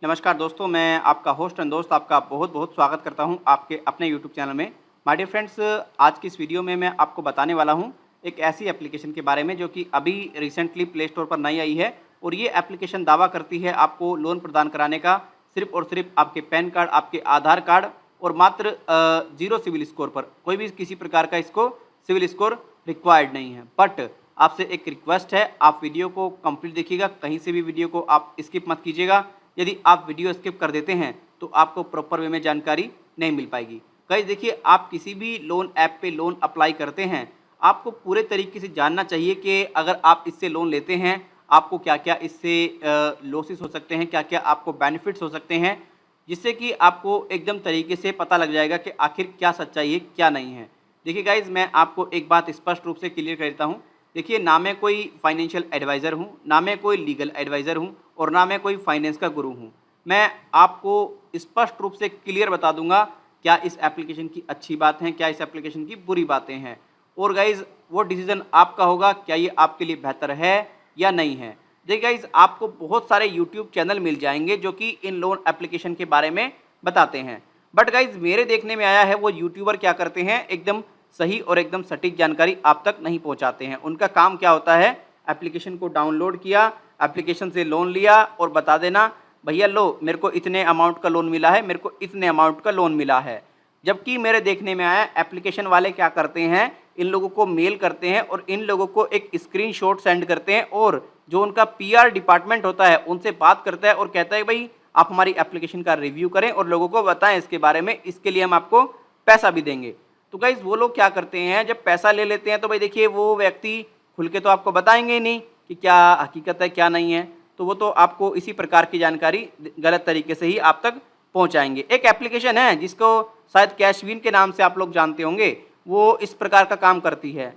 नमस्कार दोस्तों, मैं आपका होस्ट एंड दोस्त आपका बहुत बहुत स्वागत करता हूं आपके अपने यूट्यूब चैनल में। माय डियर फ्रेंड्स, आज की इस वीडियो में मैं आपको बताने वाला हूं एक ऐसी एप्लीकेशन के बारे में जो कि अभी रिसेंटली प्ले स्टोर पर नई आई है और ये एप्लीकेशन दावा करती है आपको लोन प्रदान कराने का सिर्फ और सिर्फ आपके पैन कार्ड, आपके आधार कार्ड और मात्र 0 सिविल स्कोर पर। कोई भी किसी प्रकार का इसको सिविल स्कोर रिक्वायर्ड नहीं है। बट आपसे एक रिक्वेस्ट है, आप वीडियो को कंप्लीट देखिएगा, कहीं से भी वीडियो को आप स्किप मत कीजिएगा। यदि आप वीडियो स्किप कर देते हैं तो आपको प्रॉपर वे में जानकारी नहीं मिल पाएगी। गाइस देखिए, आप किसी भी लोन ऐप पे लोन अप्लाई करते हैं, आपको पूरे तरीके से जानना चाहिए कि अगर आप इससे लोन लेते हैं आपको क्या क्या इससे लॉसेस हो सकते हैं, क्या क्या आपको बेनिफिट्स हो सकते हैं, जिससे कि आपको एकदम तरीके से पता लग जाएगा कि आखिर क्या सच्चाई है क्या नहीं है। देखिए गाइज, मैं आपको एक बात स्पष्ट रूप से क्लियर कर देता हूँ। देखिए, ना मैं कोई फाइनेंशियल एडवाइज़र हूँ, ना मैं कोई लीगल एडवाइज़र हूँ और ना मैं कोई फाइनेंस का गुरु हूँ। मैं आपको स्पष्ट रूप से क्लियर बता दूंगा क्या इस एप्लीकेशन की अच्छी बात है, क्या इस एप्लीकेशन की बुरी बातें हैं। और गाइज़, वो डिसीज़न आपका होगा, क्या ये आपके लिए बेहतर है या नहीं है। देखिए गाइज़, आपको बहुत सारे यूट्यूब चैनल मिल जाएंगे जो कि इन लोन एप्लीकेशन के बारे में बताते हैं। बट गाइज़, मेरे देखने में आया है वो यूट्यूबर क्या करते हैं, एकदम सही और एकदम सटीक जानकारी आप तक नहीं पहुंचाते हैं। उनका काम क्या होता है, एप्लीकेशन को डाउनलोड किया, एप्लीकेशन से लोन लिया और बता देना भैया लो मेरे को इतने अमाउंट का लोन मिला है, मेरे को इतने अमाउंट का लोन मिला है। जबकि मेरे देखने में आया एप्लीकेशन वाले क्या करते हैं, इन लोगों को मेल करते हैं और इन लोगों को एक स्क्रीनशॉट सेंड करते हैं और जो उनका पीआर डिपार्टमेंट होता है उनसे बात करता है और कहता है भाई आप हमारी एप्लीकेशन का रिव्यू करें और लोगों को बताएं इसके बारे में, इसके लिए हम आपको पैसा भी देंगे। तो गाइज, वो लोग क्या करते हैं, जब पैसा ले लेते हैं तो भाई देखिए वो व्यक्ति खुल के तो आपको बताएंगे ही नहीं कि क्या हकीकत है क्या नहीं है। तो वो तो आपको इसी प्रकार की जानकारी गलत तरीके से ही आप तक पहुंचाएंगे। एक एप्लीकेशन है जिसको शायद कैशविन के नाम से आप लोग जानते होंगे, वो इस प्रकार का काम करती है,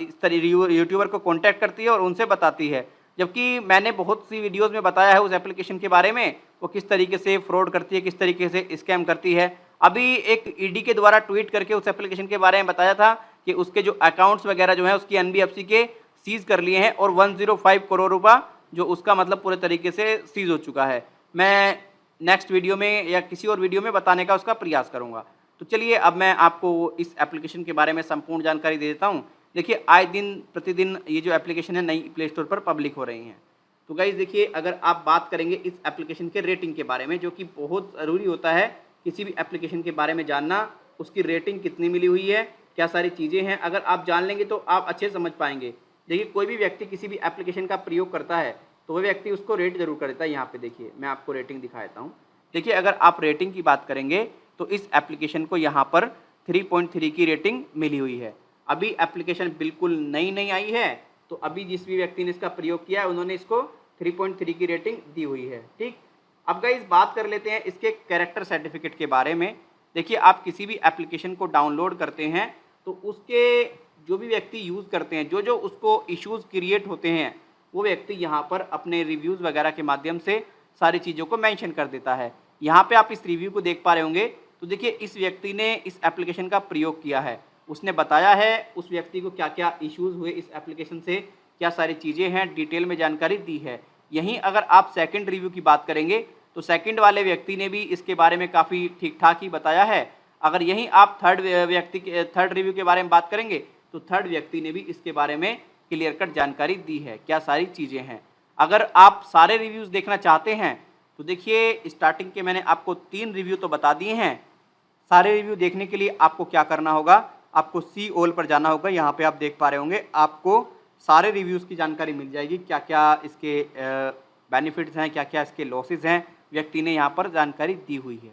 इस तरह यूट्यूबर को कॉन्टैक्ट करती है और उनसे बताती है। जबकि मैंने बहुत सी वीडियोज़ में बताया है उस एप्लीकेशन के बारे में, वो किस तरीके से फ्रॉड करती है, किस तरीके से स्कैम करती है। अभी एक ईडी के द्वारा ट्वीट करके उस एप्लीकेशन के बारे में बताया था कि उसके जो अकाउंट्स वगैरह जो है उसकी एनबीएफसी के सीज कर लिए हैं और 105 करोड़ रुपया जो उसका मतलब पूरे तरीके से सीज हो चुका है। मैं नेक्स्ट वीडियो में या किसी और वीडियो में बताने का उसका प्रयास करूंगा। तो चलिए अब मैं आपको इस एप्लीकेशन के बारे में संपूर्ण जानकारी दे देता हूं। देखिए, आए दिन प्रतिदिन ये जो एप्लीकेशन है नई प्ले स्टोर पर पब्लिक हो रही हैं। तो गाइज देखिए, अगर आप बात करेंगे इस एप्लीकेशन के रेटिंग के बारे में, जो कि बहुत ज़रूरी होता है किसी भी एप्लीकेशन के बारे में जानना, उसकी रेटिंग कितनी मिली हुई है, क्या सारी चीज़ें हैं, अगर आप जान लेंगे तो आप अच्छे समझ पाएंगे। देखिए, कोई भी व्यक्ति किसी भी एप्लीकेशन का प्रयोग करता है तो वह व्यक्ति उसको रेट जरूर करता है। यहाँ पे देखिए, मैं आपको रेटिंग दिखा देता हूँ। देखिए, अगर आप रेटिंग की बात करेंगे तो इस एप्लीकेशन को यहाँ पर 3.3 की रेटिंग मिली हुई है। अभी एप्लीकेशन बिल्कुल नई आई है, तो अभी जिस भी व्यक्ति ने इसका प्रयोग किया है उन्होंने इसको 3.3 की रेटिंग दी हुई है। ठीक, अब गाइस बात कर लेते हैं इसके कैरेक्टर सर्टिफिकेट के बारे में। देखिए, आप किसी भी एप्लीकेशन को डाउनलोड करते हैं तो उसके जो भी व्यक्ति यूज़ करते हैं, जो जो उसको इश्यूज़ क्रिएट होते हैं, वो व्यक्ति यहाँ पर अपने रिव्यूज़ वगैरह के माध्यम से सारी चीज़ों को मेंशन कर देता है। यहाँ पे आप इस रिव्यू को देख पा रहे होंगे। तो देखिए, इस व्यक्ति ने इस एप्लीकेशन का प्रयोग किया है, उसने बताया है उस व्यक्ति को क्या क्या इश्यूज़ हुए इस एप्लीकेशन से, क्या सारी चीज़ें हैं, डिटेल में जानकारी दी है। यहीं अगर आप सेकंड रिव्यू की बात करेंगे तो सेकंड वाले व्यक्ति ने भी इसके बारे में काफ़ी ठीक ठाक ही बताया है। अगर यहीं आप थर्ड रिव्यू के बारे में बात करेंगे तो थर्ड व्यक्ति ने भी इसके बारे में क्लियर कट जानकारी दी है, क्या सारी चीज़ें हैं। अगर आप सारे रिव्यूज़ देखना चाहते हैं तो देखिए, स्टार्टिंग के मैंने आपको 3 रिव्यू तो बता दिए हैं। सारे रिव्यू देखने के लिए आपको क्या करना होगा, आपको सी ऑल पर जाना होगा। यहाँ पे आप देख पा रहे होंगे, आपको सारे रिव्यूज़ की जानकारी मिल जाएगी, क्या क्या इसके बेनिफिट्स हैं, क्या क्या इसके लॉसेस हैं, व्यक्ति ने यहाँ पर जानकारी दी हुई है।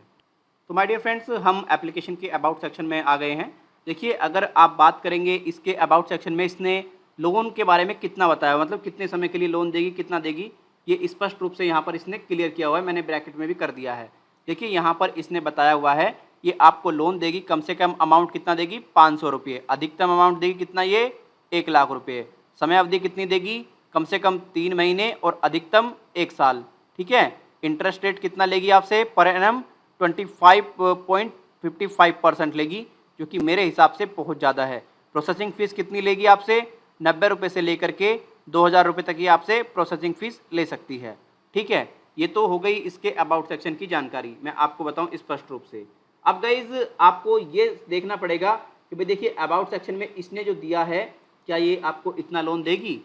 तो माय डियर फ्रेंड्स, हम एप्लीकेशन के अबाउट सेक्शन में आ गए हैं। देखिए, अगर आप बात करेंगे इसके अबाउट सेक्शन में, इसने लोन के बारे में कितना बताया, मतलब कितने समय के लिए लोन देगी, कितना देगी, ये स्पष्ट रूप से यहाँ पर इसने क्लियर किया हुआ है। मैंने ब्रैकेट में भी कर दिया है। देखिए, यहाँ पर इसने बताया हुआ है ये आपको लोन देगी, कम से कम अमाउंट कितना देगी, 500 रुपये। अधिकतम अमाउंट देगी कितना, ये 1 लाख रुपये। समय अवधि कितनी देगी, कम से कम 3 महीने और अधिकतम 1 साल। ठीक है। इंटरेस्ट रेट कितना लेगी आपसे, पर एनम 25.55% लेगी, जो कि मेरे हिसाब से बहुत ज़्यादा है। प्रोसेसिंग फ़ीस कितनी लेगी आपसे, 90 रुपये से लेकर के 2000 रुपये तक ही आपसे प्रोसेसिंग फ़ीस ले सकती है। ठीक है। ये तो हो गई इसके अबाउट सेक्शन की जानकारी, मैं आपको बताऊं स्पष्ट रूप से। अब गाइज आपको ये देखना पड़ेगा कि भाई देखिए अबाउट सेक्शन में इसने जो दिया है, क्या ये आपको इतना लोन देगी?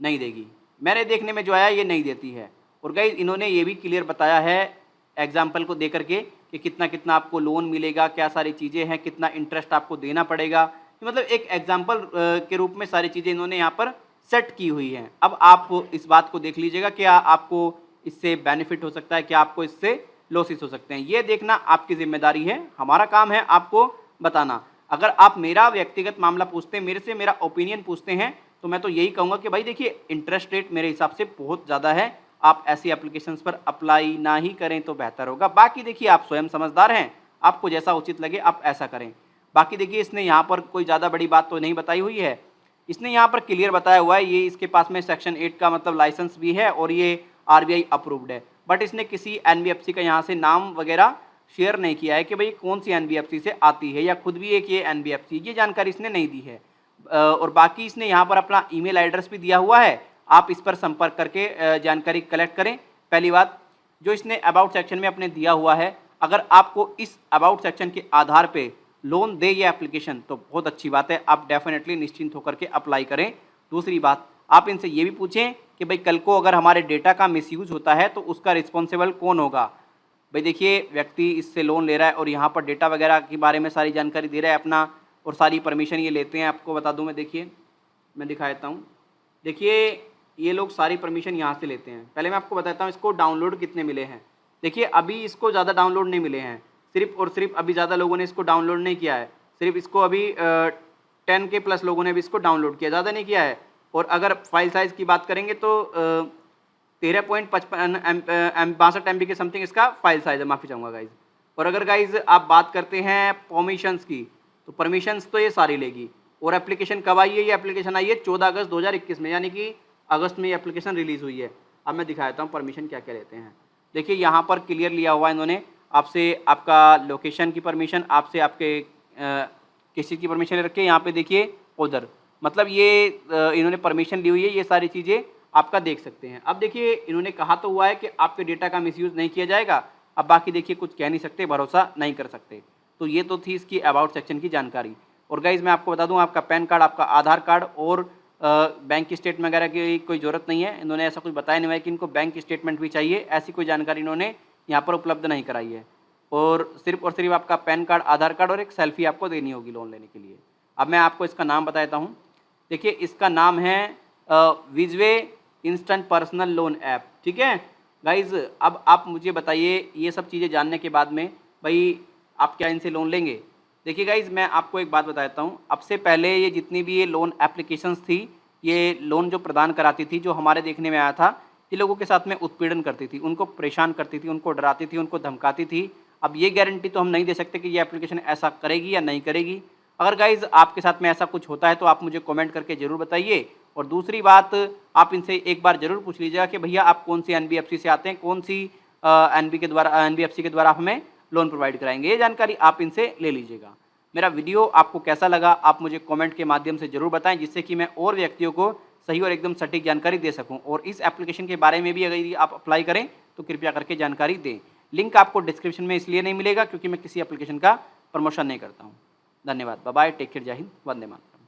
नहीं देगी। मैंने देखने में जो आया ये नहीं देती है। और गाइज इन्होंने ये भी क्लियर बताया है एग्जाम्पल को दे करके कि कितना कितना आपको लोन मिलेगा, क्या सारी चीज़ें हैं, कितना इंटरेस्ट आपको देना पड़ेगा। मतलब एक एग्जाम्पल के रूप में सारी चीज़ें इन्होंने यहाँ पर सेट की हुई हैं। अब आप इस बात को देख लीजिएगा, क्या आपको इससे बेनिफिट हो सकता है, क्या आपको इससे लॉसेस हो सकते हैं, ये देखना आपकी जिम्मेदारी है। हमारा काम है आपको बताना। अगर आप मेरा व्यक्तिगत मामला पूछते हैं, मेरे से मेरा ओपिनियन पूछते हैं, तो मैं तो यही कहूँगा कि भाई देखिए इंटरेस्ट रेट मेरे हिसाब से बहुत ज़्यादा है, आप ऐसी एप्लीकेशंस पर अप्लाई ना ही करें तो बेहतर होगा। बाकी देखिए आप स्वयं समझदार हैं, आपको जैसा उचित लगे आप ऐसा करें। बाकी देखिए इसने यहाँ पर कोई ज़्यादा बड़ी बात तो नहीं बताई हुई है, इसने यहाँ पर क्लियर बताया हुआ है, ये इसके पास में सेक्शन 8 का मतलब लाइसेंस भी है और ये RBI अप्रूव्ड है। बट इसने किसी NBFC का यहाँ से नाम वगैरह शेयर नहीं किया है कि भाई कौन सी NBFC से आती है या खुद भी एक ये NBFC, ये जानकारी इसने नहीं दी है। और बाकी इसने यहाँ पर अपना ईमेल एड्रेस भी दिया हुआ है, आप इस पर संपर्क करके जानकारी कलेक्ट करें। पहली बात जो इसने अबाउट सेक्शन में अपने दिया हुआ है, अगर आपको इस अबाउट सेक्शन के आधार पे लोन दे ये एप्लीकेशन तो बहुत अच्छी बात है, आप डेफिनेटली निश्चिंत होकर के अप्लाई करें। दूसरी बात आप इनसे ये भी पूछें कि भाई कल को अगर हमारे डेटा का मिसयूज होता है तो उसका रिस्पॉन्सिबल कौन होगा। भाई देखिए व्यक्ति इससे लोन ले रहा है और यहाँ पर डेटा वगैरह के बारे में सारी जानकारी दे रहा है अपना, और सारी परमिशन ये लेते हैं। आपको बता दूं मैं, देखिए मैं दिखा देता हूँ, देखिए ये लोग सारी परमिशन यहाँ से लेते हैं। पहले मैं आपको बताता हूँ इसको डाउनलोड कितने मिले हैं। देखिए अभी इसको ज़्यादा डाउनलोड नहीं मिले हैं, सिर्फ और सिर्फ अभी ज़्यादा लोगों ने इसको डाउनलोड नहीं किया है, सिर्फ इसको अभी 10K प्लस लोगों ने भी इसको डाउनलोड किया, ज़्यादा नहीं किया है। और अगर फाइल साइज़ की बात करेंगे तो 13.62 MB के समथिंग इसका फाइल साइज़ है, माफ़ी चाहूँगा गाइज़। और अगर गाइज़ आप बात करते हैं परमिशंस की, तो परमिशंस तो ये सारी लेगी। और एप्लीकेशन कब आई है? ये एप्लीकेशन आई है 14 अगस्त 2021 में, यानी कि अगस्त में ये एप्लीकेशन रिलीज़ हुई है। अब मैं दिखा देता हूँ परमिशन क्या क्या लेते हैं। देखिए यहाँ पर क्लियर लिया हुआ है इन्होंने, आपसे आपका लोकेशन की परमिशन, आपसे आपके किस चीज़ की परमिशन ले रखी है, यहाँ पे देखिए उधर, मतलब ये इन्होंने परमिशन ली हुई है, ये सारी चीज़ें आपका देख सकते हैं। अब देखिए इन्होंने कहा तो हुआ है कि आपके डेटा का मिसयूज़ नहीं किया जाएगा, अब बाकी देखिए कुछ कह नहीं सकते, भरोसा नहीं कर सकते। तो ये तो थी इसकी अबाउट सेक्शन की जानकारी। और गाइज़ मैं आपको बता दूं, आपका पैन कार्ड, आपका आधार कार्ड और बैंक स्टेटमेंट वगैरह की कोई ज़रूरत नहीं है। इन्होंने ऐसा कुछ बताया नहीं हुआ है कि इनको बैंक स्टेटमेंट भी चाहिए, ऐसी कोई जानकारी इन्होंने यहाँ पर उपलब्ध नहीं कराई है। और सिर्फ आपका पैन कार्ड, आधार कार्ड और एक सेल्फी आपको देनी होगी लोन लेने के लिए। अब मैं आपको इसका नाम बताता हूँ। देखिए इसका नाम है विजवे इंस्टेंट पर्सनल लोन ऐप, ठीक है गाइज़। अब आप मुझे बताइए ये सब चीज़ें जानने के बाद में भाई आप क्या इनसे लोन लेंगे? देखिए गाइज़ मैं आपको एक बात बताता हूँ, अब से पहले ये जितनी भी ये लोन एप्लीकेशंस थी, ये लोन जो प्रदान कराती थी, जो हमारे देखने में आया था, ये लोगों के साथ में उत्पीड़न करती थी, उनको परेशान करती थी, उनको डराती थी, उनको धमकाती थी। अब ये गारंटी तो हम नहीं दे सकते कि ये एप्लीकेशन ऐसा करेगी या नहीं करेगी। अगर गाइज़ आपके साथ में ऐसा कुछ होता है तो आप मुझे कमेंट करके ज़रूर बताइए। और दूसरी बात, आप इनसे एक बार ज़रूर पूछ लीजिएगा कि भैया आप कौन सी NBFC से आते हैं, कौन सी NBFC के द्वारा आप हमें लोन प्रोवाइड कराएंगे, ये जानकारी आप इनसे ले लीजिएगा। मेरा वीडियो आपको कैसा लगा आप मुझे कमेंट के माध्यम से ज़रूर बताएं, जिससे कि मैं और व्यक्तियों को सही और एकदम सटीक जानकारी दे सकूं। और इस एप्लीकेशन के बारे में भी अगर आप अप्लाई करें तो कृपया करके जानकारी दें। लिंक आपको डिस्क्रिप्शन में इसलिए नहीं मिलेगा क्योंकि मैं किसी एप्लीकेशन का प्रमोशन नहीं करता हूँ। धन्यवाद, बाय बाय, टेक केयर, जय हिंद, वंदे मातरम।